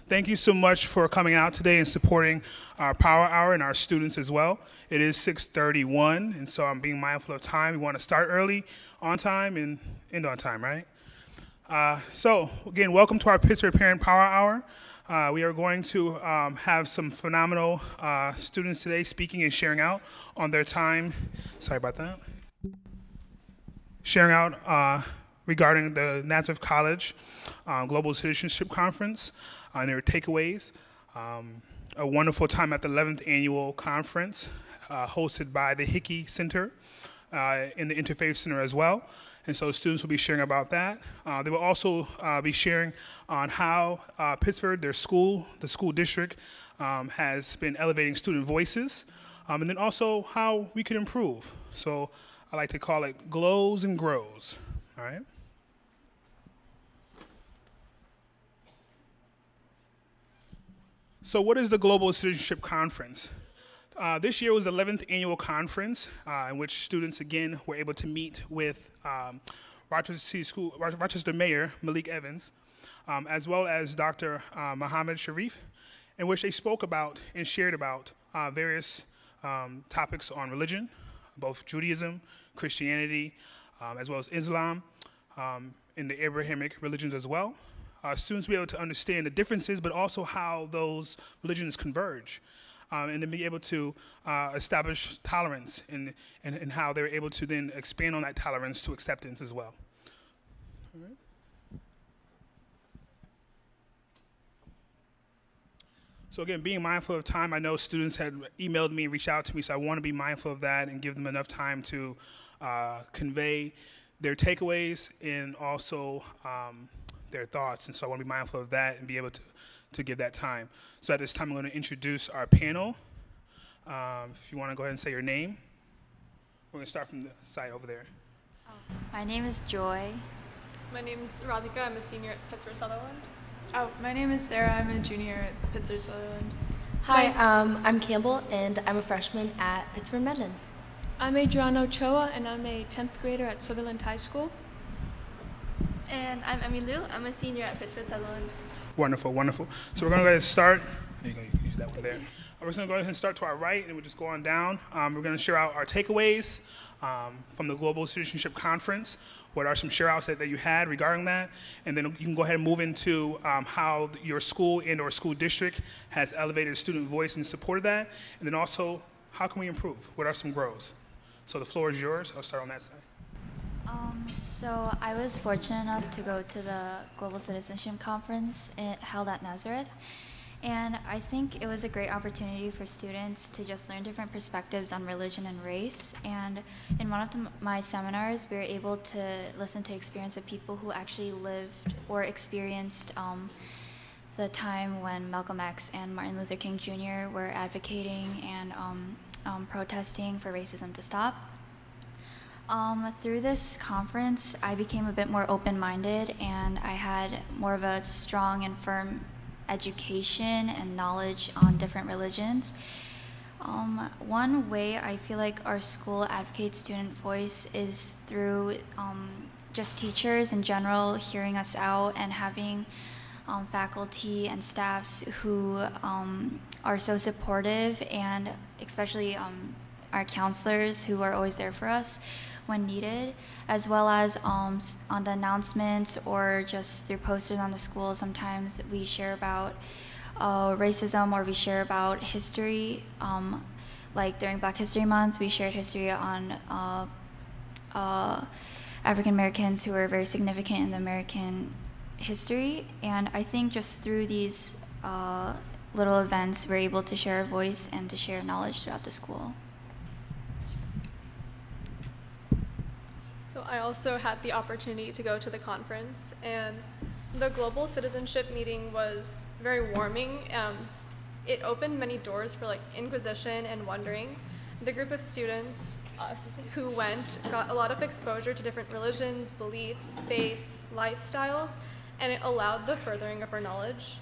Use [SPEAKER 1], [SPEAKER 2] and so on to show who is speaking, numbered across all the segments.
[SPEAKER 1] Thank you so much for coming out today and supporting our Power Hour and our students as well. It is 6:31, and so I'm being mindful of time. We want to start early, on time, and end on time, right? So again, welcome to our Pittsford Parent Power Hour. We are going to have some phenomenal students today speaking and sharing out on their time. Sorry about that. Sharing out regarding the Nazareth College Global Citizenship Conference and their takeaways. A wonderful time at the 11th Annual Conference hosted by the Hickey Center in the Interfaith Center as well. And so students will be sharing about that. They will also be sharing on how Pittsford, the school district, has been elevating student voices, and then also how we could improve. So I like to call it glows and grows, all right? So what is the Global Citizenship Conference? This year was the 11th annual conference in which students, again, were able to meet with Rochester Mayor Malik Evans, as well as Dr. Mohammed Sharif, in which they spoke about and shared about various topics on religion, both Judaism, Christianity, as well as Islam, and the Abrahamic religions as well. Students will be able to understand the differences, but also how those religions converge. And then be able to establish tolerance and how they're able to then expand on that tolerance to acceptance as well. All right. So again, being mindful of time, I know students had emailed me and reached out to me, so I want to be mindful of that and give them enough time to convey their takeaways and also their thoughts. And so I want to be mindful of that and be able to give that time. So at this time, I'm going to introduce our panel. If you want to go ahead and say your name. We're going to start from the side over there.
[SPEAKER 2] My name is Joy.
[SPEAKER 3] My name is Radhika. I'm a senior at Pittsford Sutherland.
[SPEAKER 4] Oh, my name is Sarah. I'm a junior at Pittsford Sutherland.
[SPEAKER 5] Hi, I'm Campbell, and I'm a freshman at Pittsford Mendon.
[SPEAKER 6] I'm Adriana Ochoa, and I'm a 10th grader at Sutherland High School.
[SPEAKER 7] And I'm Emmy Liu. I'm a senior at Pittsford Sutherland.
[SPEAKER 1] Wonderful, wonderful. So we're going to go ahead and start. There you go, you can use that one there. We're just going to go ahead and start to our right, and we'll just go on down. We're going to share out our takeaways from the Global Citizenship Conference. What are some share-outs that you had regarding that? And then you can go ahead and move into how your school and or school district has elevated student voice and supported that. And then also, how can we improve? What are some grows? So the floor is yours. I'll start on that side.
[SPEAKER 2] So I was fortunate enough to go to the Global Citizenship Conference held at Nazareth. And I think it was a great opportunity for students to just learn different perspectives on religion and race. And in one of my seminars, we were able to listen to experience of people who actually lived or experienced the time when Malcolm X and Martin Luther King Jr. were advocating and protesting for racism to stop. Through this conference, I became a bit more open-minded, and I had more of a strong and firm education and knowledge on different religions. One way I feel like our school advocates student voice is through just teachers in general hearing us out and having faculty and staffs who are so supportive, and especially our counselors who are always there for us when needed, as well as on the announcements or just through posters on the school. Sometimes we share about racism, or we share about history. Like during Black History Month, we shared history on African Americans who were very significant in the American history. And I think just through these little events, we're able to share a voice and to share knowledge throughout the school.
[SPEAKER 3] So I also had the opportunity to go to the conference, and the Global Citizenship meeting was very warming. It opened many doors for like inquisition and wondering. The group of students, us, who went got a lot of exposure to different religions, beliefs, faiths, lifestyles, and it allowed the furthering of our knowledge.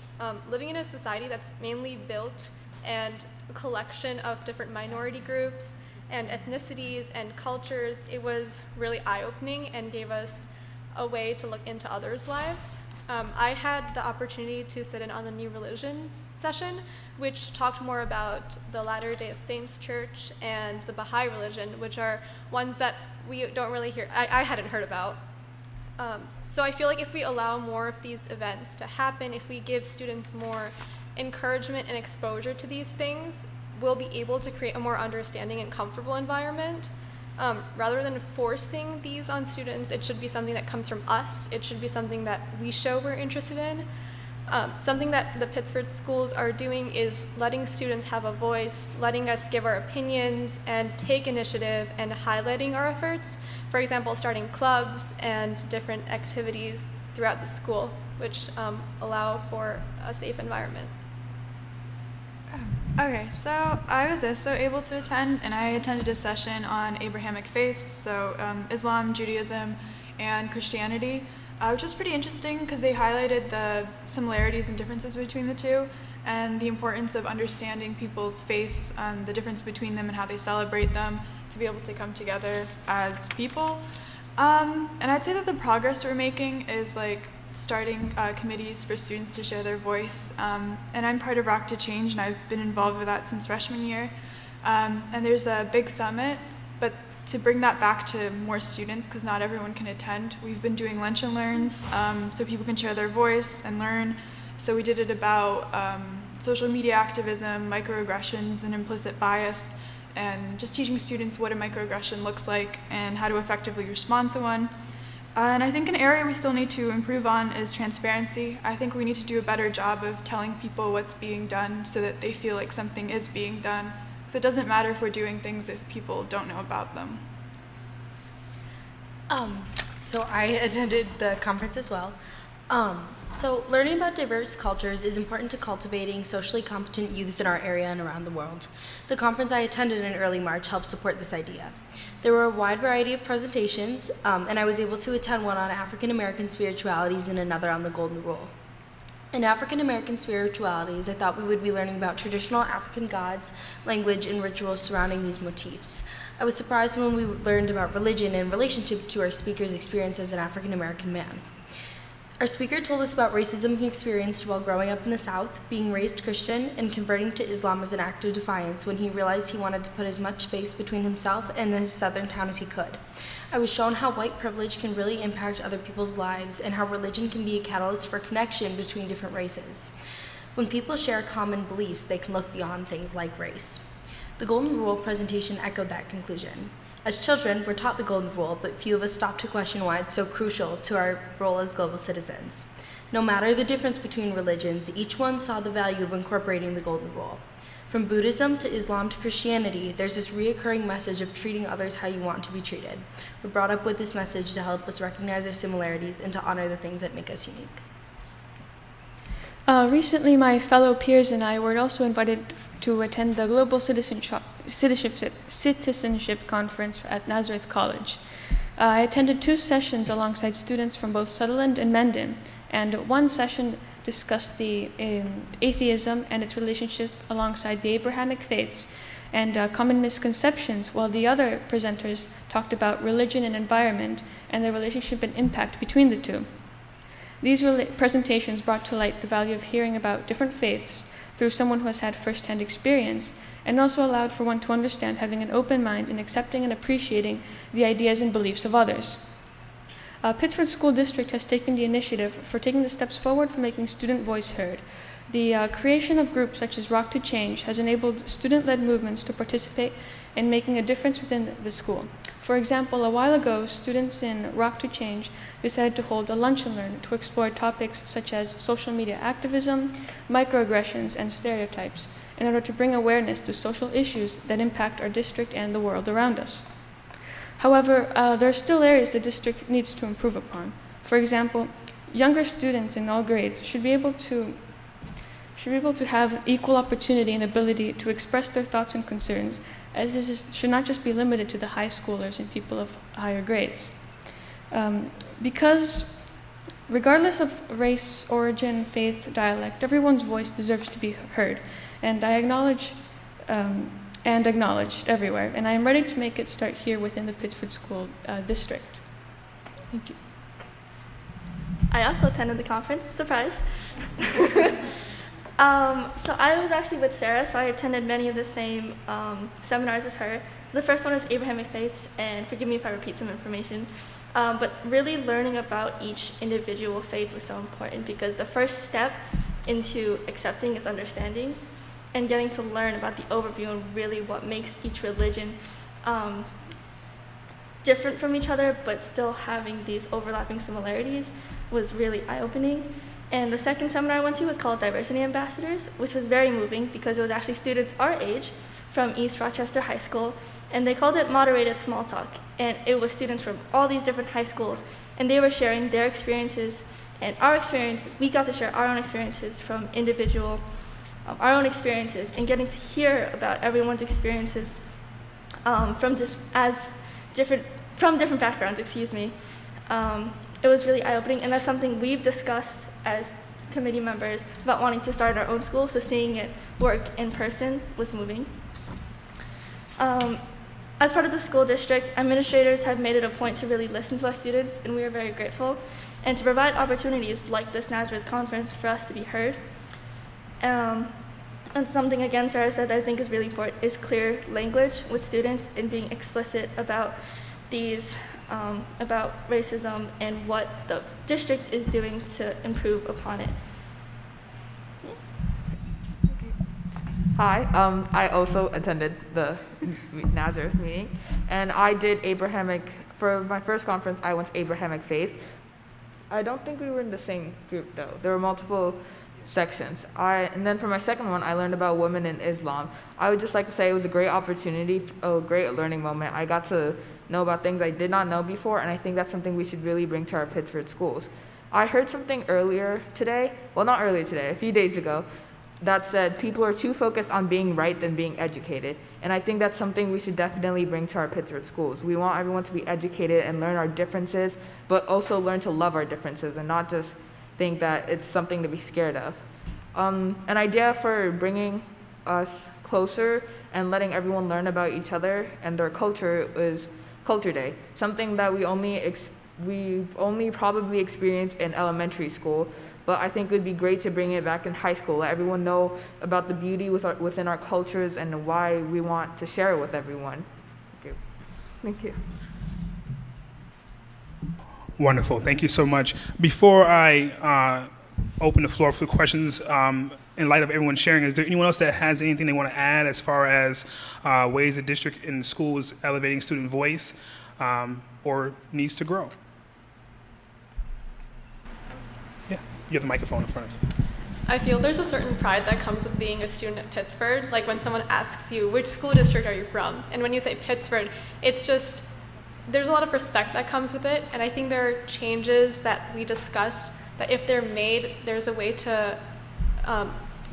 [SPEAKER 3] Living in a society that's mainly built and a collection of different minority groups and ethnicities and cultures, it was really eye-opening and gave us a way to look into others' lives. I had the opportunity to sit in on the New Religions session, which talked more about the Latter-day Saints Church and the Baha'i religion, which are ones that we don't really hear, I hadn't heard about. So I feel like if we allow more of these events to happen, if we give students more encouragement and exposure to these things, we'll be able to create a more understanding and comfortable environment. Rather than forcing these on students, it should be something that comes from us. It should be something that we show we're interested in. Something that the Pittsford schools are doing is letting students have a voice, letting us give our opinions and take initiative and highlighting our efforts. For example, starting clubs and different activities throughout the school, which allow for a safe environment.
[SPEAKER 4] Okay, so I was also able to attend, and I attended a session on Abrahamic faiths, so Islam, Judaism, and Christianity, which was pretty interesting because they highlighted the similarities and differences between the two, and the importance of understanding people's faiths, the difference between them and how they celebrate them, to be able to come together as people. And I'd say that the progress we're making is like starting committees for students to share their voice. And I'm part of Rock to Change, and I've been involved with that since freshman year. And there's a big summit, but to bring that back to more students, because not everyone can attend, we've been doing lunch and learns so people can share their voice and learn. So we did it about social media activism, microaggressions, and implicit bias, and just teaching students what a microaggression looks like and how to effectively respond to one. And I think an area we still need to improve on is transparency. I think we need to do a better job of telling people what's being done so that they feel like something is being done. Because it doesn't matter if we're doing things if people don't know about them.
[SPEAKER 5] So I attended the conference as well. So learning about diverse cultures is important to cultivating socially competent youths in our area and around the world. The conference I attended in early March helped support this idea. There were a wide variety of presentations, and I was able to attend one on African American spiritualities and another on the Golden Rule. In African American spiritualities, I thought we would be learning about traditional African gods, language, and rituals surrounding these motifs. I was surprised when we learned about religion in relationship to our speaker's experience as an African American man. Our speaker told us about racism he experienced while growing up in the South, being raised Christian, and converting to Islam as an act of defiance when he realized he wanted to put as much space between himself and his southern town as he could. I was shown how white privilege can really impact other people's lives and how religion can be a catalyst for connection between different races. When people share common beliefs, they can look beyond things like race. The Golden Rule presentation echoed that conclusion. As children, we're taught the Golden Rule, but few of us stop to question why it's so crucial to our role as global citizens. No matter the difference between religions, each one saw the value of incorporating the Golden Rule. From Buddhism to Islam to Christianity, there's this reoccurring message of treating others how you want to be treated. We're brought up with this message to help us recognize our similarities and to honor the things that make us unique.
[SPEAKER 6] Recently, my fellow peers and I were also invited to attend the Global Citizenship Conference at Nazareth College. I attended 2 sessions alongside students from both Sutherland and Mendon, and one session discussed the atheism and its relationship alongside the Abrahamic faiths and common misconceptions, while the other presenters talked about religion and environment and the relationship and impact between the two. These presentations brought to light the value of hearing about different faiths through someone who has had first-hand experience, and also allowed for one to understand having an open mind and accepting and appreciating the ideas and beliefs of others. Pittsford School District has taken the initiative for taking the steps forward for making student voice heard. The creation of groups such as Rock to Change has enabled student-led movements to participate in making a difference within the school. For example, a while ago, students in Rock to Change decided to hold a lunch and learn to explore topics such as social media activism, microaggressions, and stereotypes in order to bring awareness to social issues that impact our district and the world around us. However, there are still areas the district needs to improve upon. For example, younger students in all grades should be able to have equal opportunity and ability to express their thoughts and concerns, as this should not just be limited to the high schoolers and people of higher grades. Because regardless of race, origin, faith, dialect, everyone's voice deserves to be heard, and I acknowledge and acknowledged everywhere, and I am ready to make it start here within the Pittsford School District. Thank you.
[SPEAKER 7] I also attended the conference, surprise. So I was actually with Sarah, so I attended many of the same seminars as her. The first one is Abrahamic Faiths, and forgive me if I repeat some information, but really learning about each individual faith was so important because the first step into accepting is understanding and getting to learn about the overview and really what makes each religion different from each other, but still having these overlapping similarities was really eye-opening. And the second seminar I went to was called Diversity Ambassadors, which was very moving because it was actually students our age from East Rochester High School, and they called it Moderated Small Talk. And it was students from all these different high schools, and they were sharing their experiences and our experiences. We got to share our own experiences from individual, our own experiences, and getting to hear about everyone's experiences from different backgrounds, excuse me. It was really eye-opening, and that's something we've discussed as committee members about wanting to start our own school, so seeing it work in person was moving. As part of the school district, administrators have made it a point to really listen to us students, and we are very grateful, and to provide opportunities like this Nazareth conference for us to be heard. And something, again, Sarah said that I think is really important is clear language with students and being explicit about these, about racism and what the district is doing to improve upon it.
[SPEAKER 8] Hi, I also attended the Nazareth meeting, and I did Abrahamic, for my first conference, I went to Abrahamic Faith. I don't think we were in the same group though. There were multiple sections. And then for my second one, I learned about women in Islam. I would just like to say it was a great opportunity, a great learning moment. I got to know about things I did not know before, and I think that's something we should really bring to our Pittsford schools. I heard something earlier today, well, not earlier today, a few days ago, that said people are too focused on being right than being educated. And I think that's something we should definitely bring to our Pittsford schools. We want everyone to be educated and learn our differences, but also learn to love our differences and not just think that it's something to be scared of. An idea for bringing us closer and letting everyone learn about each other and their culture is Culture Day, something that we only probably experience in elementary school, but I think it would be great to bring it back in high school, let everyone know about the beauty within our cultures and why we want to share it with everyone. Thank you.
[SPEAKER 1] Wonderful. Thank you so much. Before I open the floor for questions, in light of everyone sharing, is there anyone else that has anything they want to add as far as ways the district and the school is elevating student voice or needs to grow? Yeah, you have the microphone in front of you.
[SPEAKER 3] I feel there's a certain pride that comes with being a student at Pittsford. Like when someone asks you, which school district are you from? And when you say Pittsford, it's just, there's a lot of respect that comes with it. And I think there are changes that we discussed that if they're made, there's a way to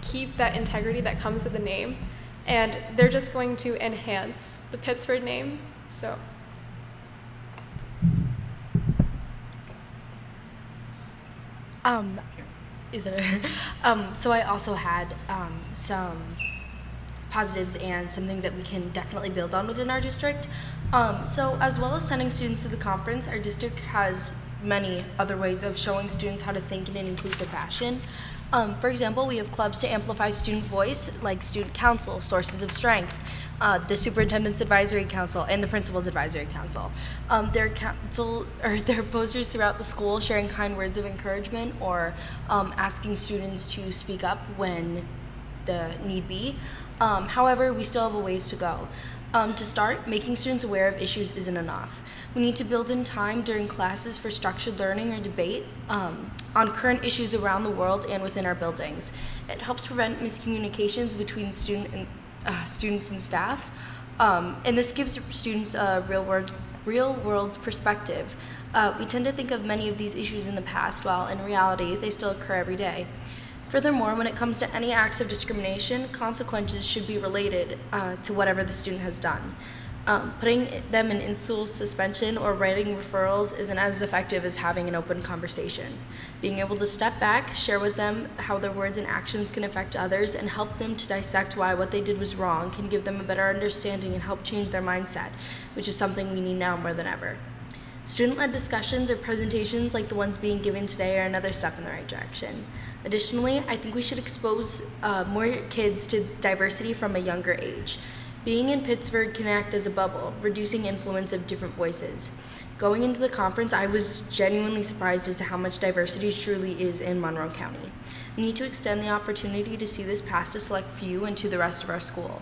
[SPEAKER 3] keep that integrity that comes with the name. And they're just going to enhance the Pittsford name, so.
[SPEAKER 5] So I also had some positives and some things that we can definitely build on within our district. So as well as sending students to the conference, our district has many other ways of showing students how to think in an inclusive fashion. For example, we have clubs to amplify student voice, like Student Council, Sources of Strength, the Superintendent's Advisory Council, and the Principal's Advisory Council. There are posters throughout the school sharing kind words of encouragement or asking students to speak up when the need be. However, we still have a ways to go. To start, making students aware of issues isn't enough. We need to build in time during classes for structured learning or debate on current issues around the world and within our buildings. It helps prevent miscommunications between students and staff, and this gives students a real-world perspective. We tend to think of many of these issues in the past, while in reality, they still occur every day. Furthermore, when it comes to any acts of discrimination, consequences should be related to whatever the student has done. Putting them in in-school suspension or writing referrals isn't as effective as having an open conversation. Being able to step back, share with them how their words and actions can affect others, and help them to dissect why what they did was wrong can give them a better understanding and help change their mindset, which is something we need now more than ever. Student-led discussions or presentations like the ones being given today are another step in the right direction. Additionally, I think we should expose more kids to diversity from a younger age. Being in Pittsford can act as a bubble, reducing influence of different voices. Going into the conference, I was genuinely surprised as to how much diversity truly is in Monroe County. We need to extend the opportunity to see this past a select few and to the rest of our school.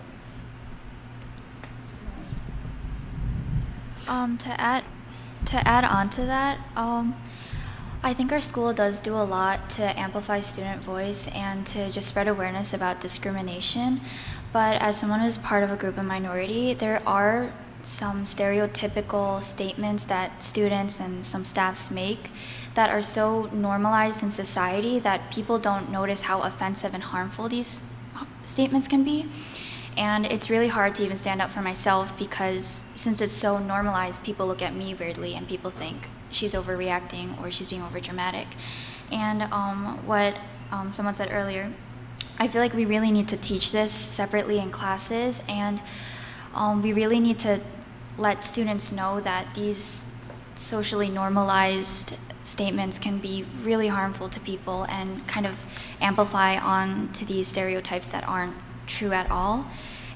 [SPEAKER 2] To add on to that, I think our school does do a lot to amplify student voice and to just spread awareness about discrimination. But as someone who's part of a group of minority, there are some stereotypical statements that students and some staffs make that are so normalized in society that people don't notice how offensive and harmful these statements can be. And it's really hard to even stand up for myself because since it's so normalized, people look at me weirdly and people think she's overreacting or she's being overdramatic. And what someone said earlier, I feel like we really need to teach this separately in classes, and we really need to let students know that these socially normalized statements can be really harmful to people and kind of amplify on to these stereotypes that aren't true at all.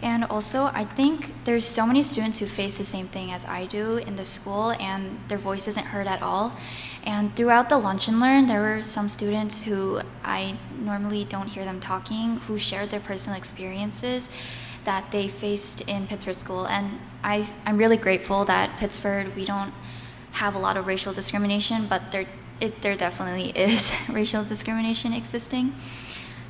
[SPEAKER 2] And also, I think there's so many students who face the same thing as I do in the school, and their voice isn't heard at all. And throughout the Lunch and Learn, there were some students who I normally don't hear them talking, who shared their personal experiences that they faced in Pittsford school. And I'm really grateful that Pittsford, we don't have a lot of racial discrimination, but there definitely is racial discrimination existing.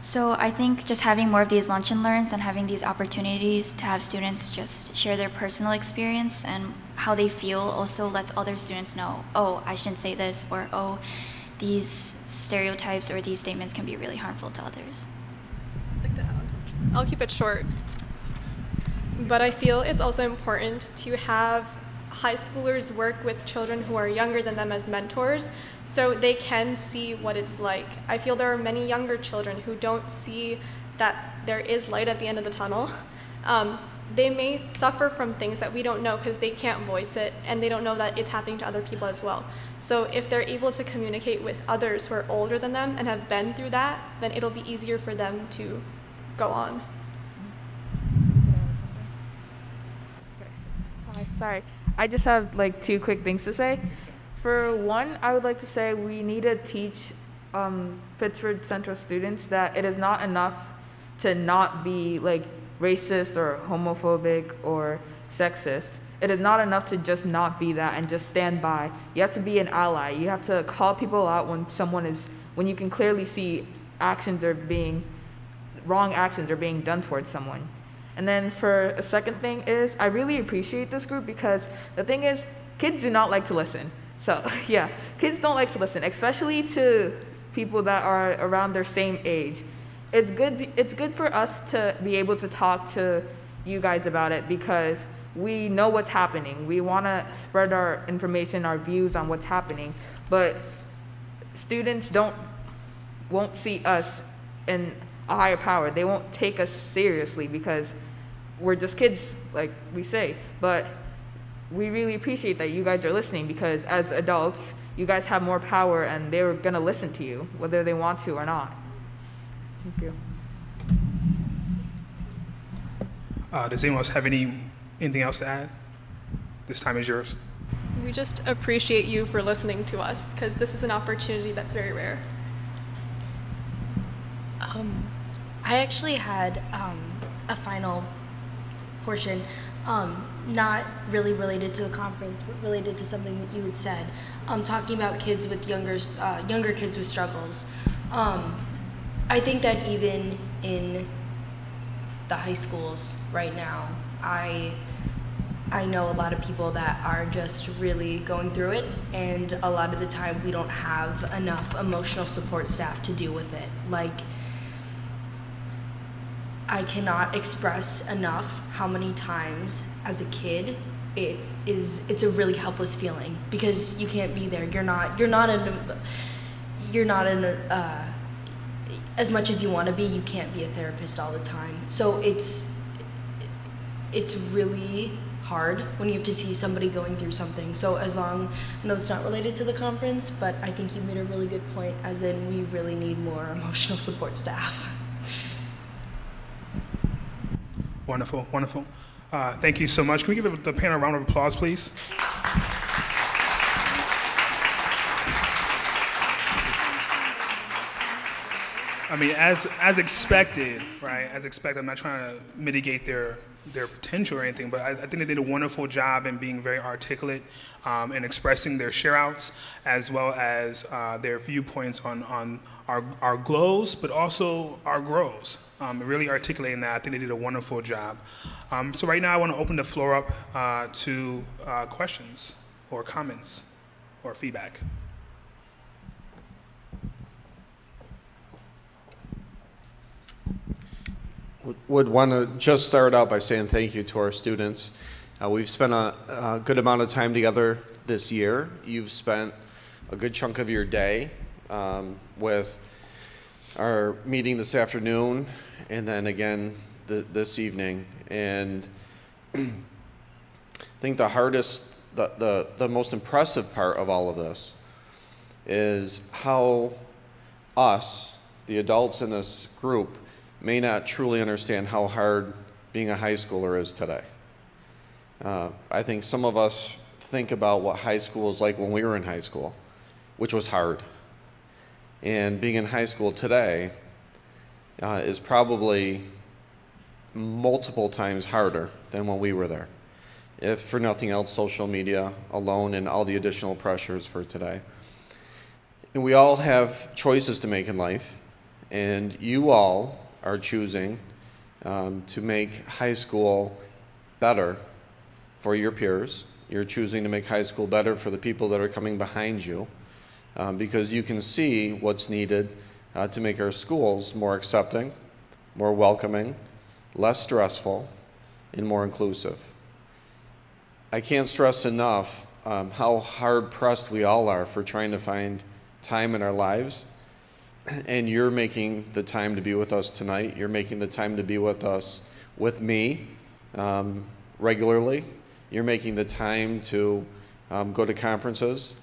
[SPEAKER 2] So I think just having more of these Lunch and Learns and having these opportunities to have students just share their personal experience and how they feel also lets other students know, oh, I shouldn't say this, or oh, these stereotypes or these statements can be really harmful to others.
[SPEAKER 3] I'll keep it short. But I feel it's also important to have high schoolers work with children who are younger than them as mentors so they can see what it's like. I feel there are many younger children who don't see that there is light at the end of the tunnel. They may suffer from things that we don't know because they can't voice it and they don't know that it's happening to other people as well. So if they're able to communicate with others who are older than them and have been through that, then it'll be easier for them to go on.
[SPEAKER 8] Hi, sorry. I just have like 2 quick things to say. For one, I would like to say we need to teach Pittsford Central students that it is not enough to not be like racist or homophobic or sexist. It is not enough to just not be that and just stand by. You have to be an ally. You have to call people out when you can clearly see wrong actions are being done towards someone. And then for a second thing is, I really appreciate this group because the thing is, kids do not like to listen. So yeah, kids don't like to listen, especially to people that are around their same age. It's good for us to be able to talk to you guys about it because we know what's happening. We want to spread our information, our views on what's happening, but students won't see us in a higher power. They won't take us seriously because we're just kids, like we say. But we really appreciate that you guys are listening because as adults, you guys have more power and they're going to listen to you, whether they want to or not. Thank you.
[SPEAKER 1] Does anyone else have anything else to add? This time is yours.
[SPEAKER 3] We just appreciate you for listening to us because this is an opportunity that's very rare.
[SPEAKER 5] I actually had a final portion, not really related to the conference, but related to something that you had said, talking about kids with younger kids with struggles. I think that even in the high schools right now, I know a lot of people that are just really going through it, and a lot of the time we don't have enough emotional support staff to deal with it. Like, I cannot express enough how many times as a kid it's a really helpless feeling because you can't be there. You're not in as much as you want to be, you can't be a therapist all the time. So it's really hard when you have to see somebody going through something. So I know it's not related to the conference, but I think you made a really good point, as in we really need more emotional support staff.
[SPEAKER 1] Wonderful, wonderful. Thank you so much. Can we give the panel a round of applause, please? I mean, as expected, right? As expected, I'm not trying to mitigate their potential or anything, but I think they did a wonderful job in being very articulate and expressing their share-outs, as well as their viewpoints on our goals, but also our grows. Really articulating that. I think they did a wonderful job. So right now, I want to open the floor up to questions or comments or feedback.
[SPEAKER 9] Would want to just start out by saying thank you to our students. We've spent a good amount of time together this year. You've spent a good chunk of your day with our meeting this afternoon and then again this evening. And I think the hardest, the most impressive part of all of this is how us, the adults in this group, may not truly understand how hard being a high schooler is today. I think some of us think about what high school was like when we were in high school, which was hard. And being in high school today is probably multiple times harder than when we were there. If for nothing else, social media alone and all the additional pressures for today. And we all have choices to make in life, and you all are choosing to make high school better for your peers. You're choosing to make high school better for the people that are coming behind you because you can see what's needed to make our schools more accepting, more welcoming, less stressful, and more inclusive. I can't stress enough how hard-pressed we all are for trying to find time in our lives. And you're making the time to be with us tonight. You're making the time to be with us, with me, regularly. You're making the time to go to conferences.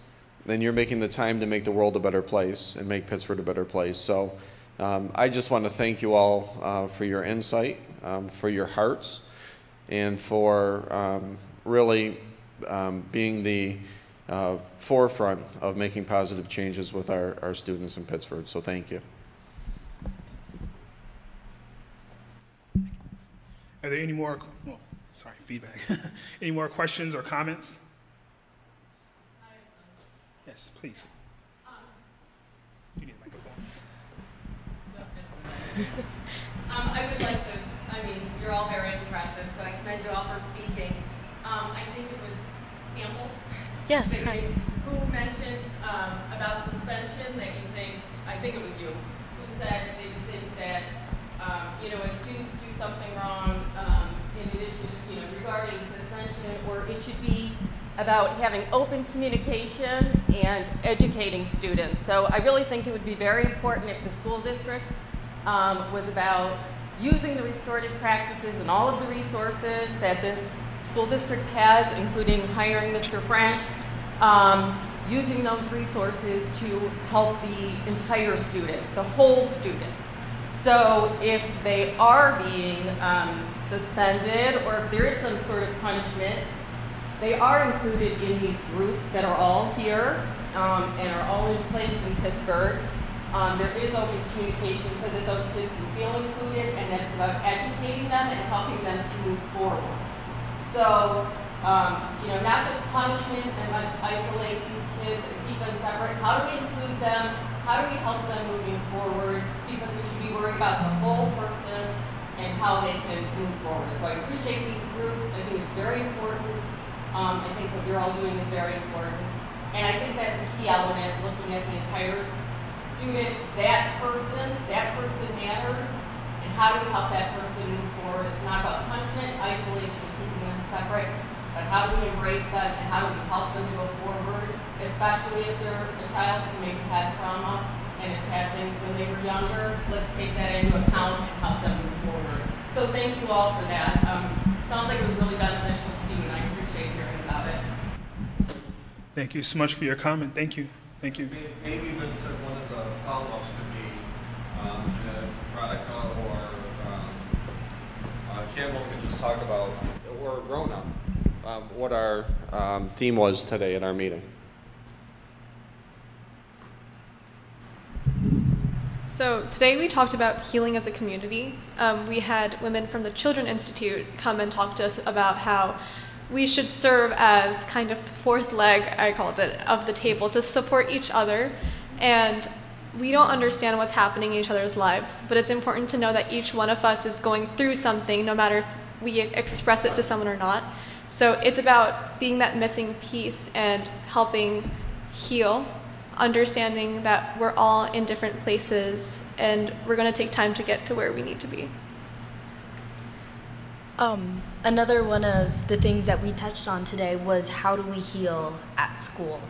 [SPEAKER 9] Then you're making the time to make the world a better place and make Pittsford a better place. So I just want to thank you all for your insight, for your hearts, and for really being the forefront of making positive changes with our students in Pittsford. So thank you.
[SPEAKER 1] Are there any more, feedback. Any more questions or comments? Yes, please. You need a microphone.
[SPEAKER 10] I would like to, you're all very impressive, so I commend you all for speaking. I think it was Campbell.
[SPEAKER 5] Yes.
[SPEAKER 10] Who mentioned about suspension that you think, I think it was you, who said that you think that, when students do something wrong, in addition, regarding suspension, or it should be about having open communication and educating students. So I really think it would be very important if the school district was about using the restorative practices and all of the resources that this school district has, including hiring Mr. French, using those resources to help the entire student, the whole student. So if they are being suspended, or if there is some sort of punishment, they are included in these groups that are all here and are all in place in Pittsburgh. There is open communication so that those kids can feel included, and that it's about educating them and helping them to move forward. So, not just punishment and let's isolate these kids and keep them separate. How do we include them? How do we help them moving forward? Because we should be worried about the whole person and how they can move forward. So I appreciate these groups. I think it's very important. I think what you're all doing is very important. And I think that's a key element, looking at the entire student, that person matters, and how do we help that person move forward? It's not about punishment, isolation, keeping them separate, but how do we embrace them and how do we help them to go forward, especially if they're a child who maybe had trauma and has had things when they were younger. Let's take that into account and help them move forward. So thank you all for that. Sounds like it was really beneficial to you, and I
[SPEAKER 1] Thank you so much for your comment. Thank you. Thank you.
[SPEAKER 9] Maybe Vincent, one of the follow-ups could be Veronica or Campbell could just talk about, or Rona, what our theme was today at our meeting.
[SPEAKER 3] So today we talked about healing as a community. We had women from the Children Institute come and talk to us about how we should serve as kind of the fourth leg, I called it, of the table to support each other. And we don't understand what's happening in each other's lives, but it's important to know that each one of us is going through something, no matter if we express it to someone or not. So it's about being that missing piece and helping heal, understanding that we're all in different places and we're going to take time to get to where we need to be.
[SPEAKER 5] Another one of the things that we touched on today was how do we heal at school?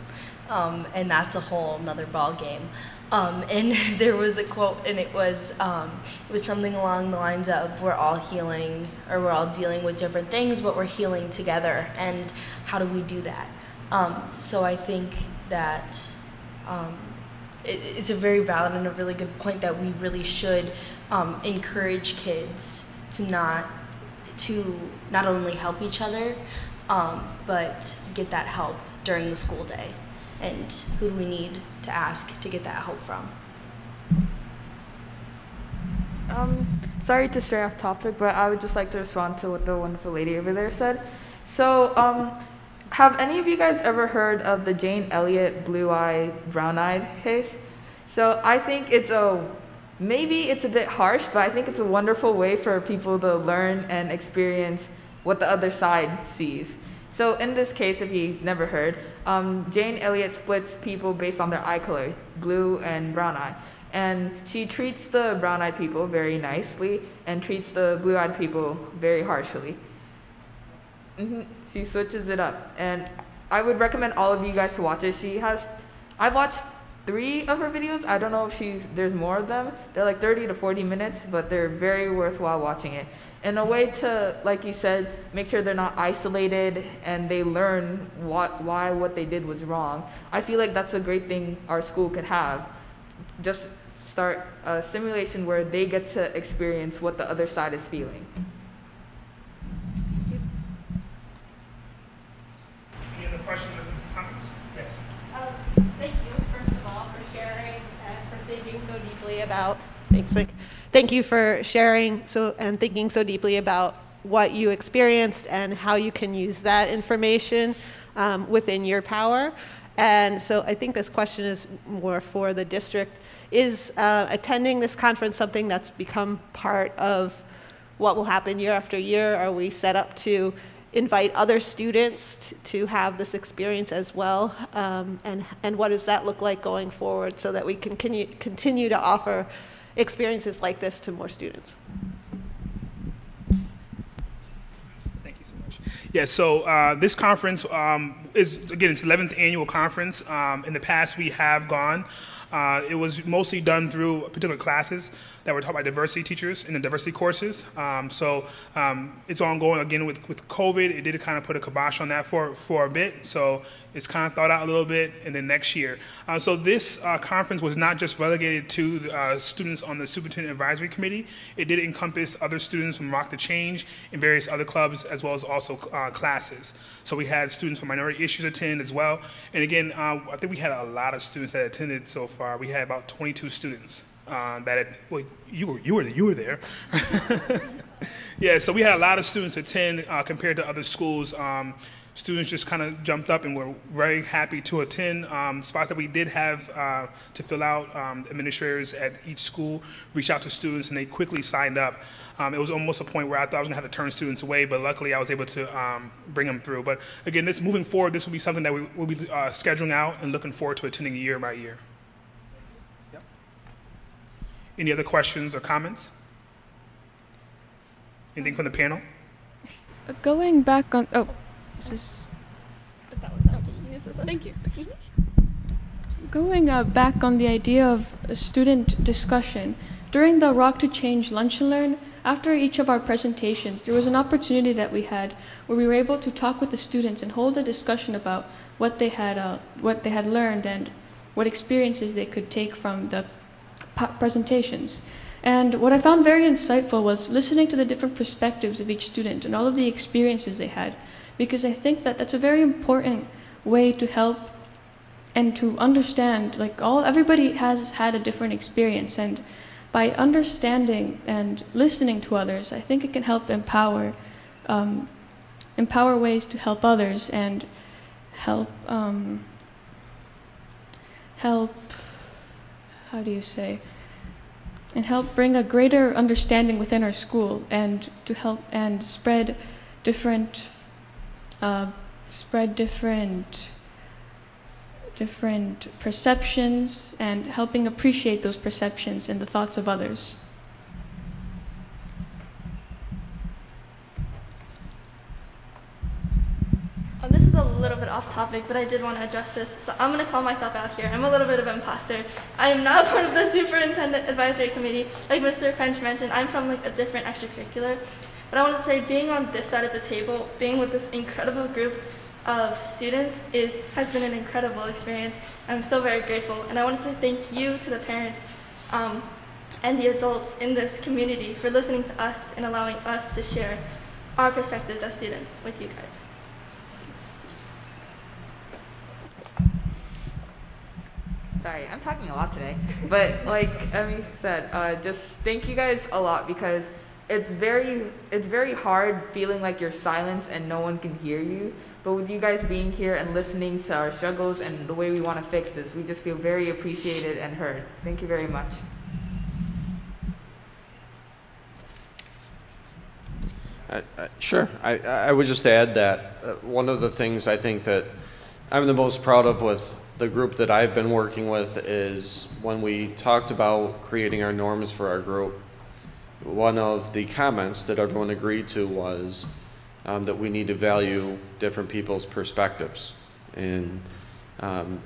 [SPEAKER 5] And that's a whole nother ball game. And there was a quote, and it was something along the lines of, we're all healing, or we're all dealing with different things, but we're healing together. And how do we do that? So I think that it's a very valid and a really good point that we really should encourage kids to not only help each other, but get that help during the school day. And who do we need to ask to get that help from?
[SPEAKER 8] Sorry to stray off topic, but I would just like to respond to what the wonderful lady over there said. So, have any of you guys ever heard of the Jane Elliott blue-eyed, brown-eyed case? So I think maybe it's a bit harsh, but I think it's a wonderful way for people to learn and experience what the other side sees. So in this case, if you've never heard, Jane Elliott splits people based on their eye color, blue and brown eye. And she treats the brown-eyed people very nicely and treats the blue-eyed people very harshly. She switches it up. And I would recommend all of you guys to watch it. I've watched 3 of her videos. I don't know if there's more of them. They're like 30 to 40 minutes, but they're very worthwhile watching it. In a way to, like you said, make sure they're not isolated and they learn why what they did was wrong. I feel like that's a great thing our school could have. Just start a simulation where they get to experience what the other side is feeling.
[SPEAKER 1] Any other questions or comments? Yes.
[SPEAKER 11] Thank you, first of all, for sharing and for thinking so deeply about. Thanks, Vic. Thank you for sharing and thinking so deeply about what you experienced and how you can use that information within your power. And so I think this question is more for the district. Is attending this conference something that's become part of what will happen year after year? Are we set up to invite other students to have this experience as well? And what does that look like going forward so that we can continue to offer experiences like this to more students?
[SPEAKER 1] Thank you so much. Yeah, so this conference is, again, it's the 11th annual conference. In the past, we have gone. It was mostly done through particular classes that were taught by diversity teachers in the diversity courses. It's ongoing again with COVID. It did kind of put a kibosh on that for a bit. So it's kind of thought out a little bit, and then next year. So this conference was not just relegated to students on the Superintendent Advisory Committee. It did encompass other students from Rock the Change and various other clubs, as well as also classes. So we had students from minority issues attend as well. And again, I think we had a lot of students that attended so far. We had about 22 students. Well, you were there. Yeah, so we had a lot of students attend compared to other schools. Students just kind of jumped up and were very happy to attend. Spots that we did have to fill out, administrators at each school reached out to students and they quickly signed up. It was almost a point where I thought I was gonna have to turn students away, but luckily I was able to bring them through. But again, moving forward, this will be something that we'll be scheduling out and looking forward to attending year by year. Yep. Any other questions or comments? Anything from the panel?
[SPEAKER 6] Going back on, thank you. Going back on the idea of a student discussion, during the Rock to Change Lunch and Learn, after each of our presentations, there was an opportunity that we had where we were able to talk with the students and hold a discussion about what they had learned and what experiences they could take from the presentations. And what I found very insightful was listening to the different perspectives of each student and all of the experiences they had, because I think that that's a very important way to help and to understand, like everybody has had a different experience, and by understanding and listening to others, I think it can help empower ways to help others and help, how do you say, and help bring a greater understanding within our school, and to help and spread different perceptions and helping appreciate those perceptions and the thoughts of others.
[SPEAKER 7] This is a little bit off topic, but I did want to address this. So I'm going to call myself out here. I'm a little bit of an imposter. I am not part of the Superintendent Advisory Committee. Like Mr. French mentioned, I'm from like a different extracurricular. But I want to say being on this side of the table, being with this incredible group of students has been an incredible experience. I'm so very grateful. And I want to say thank you to the parents and the adults in this community for listening to us and allowing us to share our perspectives as students with you guys.
[SPEAKER 8] Sorry, I'm talking a lot today, but like Emmy said, just thank you guys a lot, because it's very hard feeling like you're silenced and no one can hear you. But with you guys being here and listening to our struggles and the way we want to fix this, we just feel very appreciated and heard. Thank you very much.
[SPEAKER 9] Sure. I would just add that one of the things I think that I'm the most proud of with the group that I've been working with is when we talked about creating our norms for our group, one of the comments that everyone agreed to was that we need to value different people's perspectives and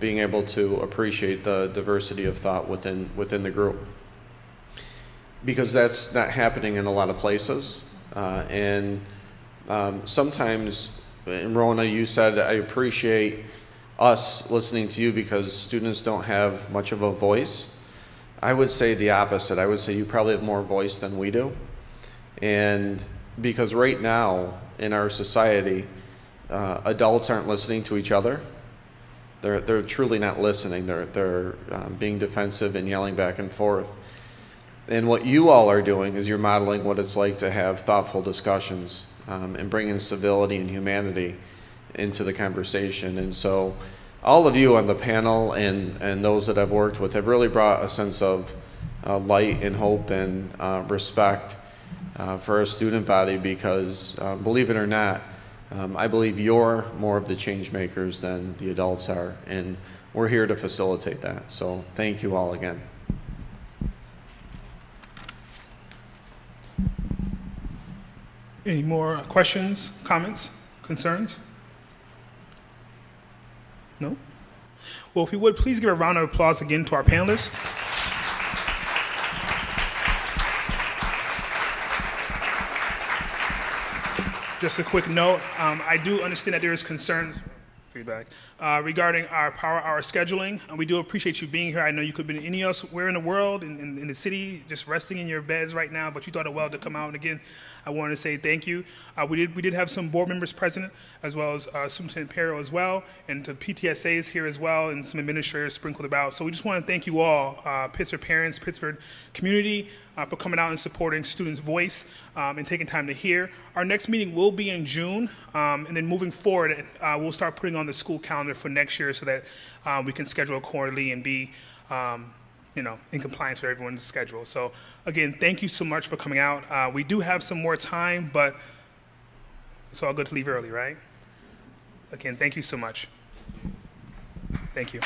[SPEAKER 9] being able to appreciate the diversity of thought within the group. Because that's not happening in a lot of places. Sometimes, and Rona, you said, I appreciate us listening to you because students don't have much of a voice. I would say the opposite. I would say you probably have more voice than we do. And because right now in our society, adults aren't listening to each other. They're truly not listening. They're being defensive and yelling back and forth. And what you all are doing is you're modeling what it's like to have thoughtful discussions and bringing civility and humanity into the conversation. And so all of you on the panel and those that I've worked with have really brought a sense of light and hope and respect for our student body, because believe it or not, I believe you're more of the change makers than the adults are, and we're here to facilitate that. So thank you all again.
[SPEAKER 1] Any more questions, comments, concerns? No? Well, if you would, please give a round of applause again to our panelists. Just a quick note, I do understand that there is concern feedback regarding our power hour scheduling. We do appreciate you being here. I know you could have been any elsewhere in the world, in the city, just resting in your beds right now, but you thought it well to come out. And again, I wanted to say thank you. We did have some board members present, as well as Superintendent Perro as well, and the PTSAs here as well, and some administrators sprinkled about. So we just want to thank you all, Pittsford parents, Pittsford community, for coming out and supporting students' voice and taking time to hear. Our next meeting will be in June, and then moving forward, we'll start putting on the school calendar for next year so that we can schedule accordingly and be in compliance with everyone's schedule. So again, thank you so much for coming out. We do have some more time, but it's all good to leave early, right? Again, thank you so much. Thank you.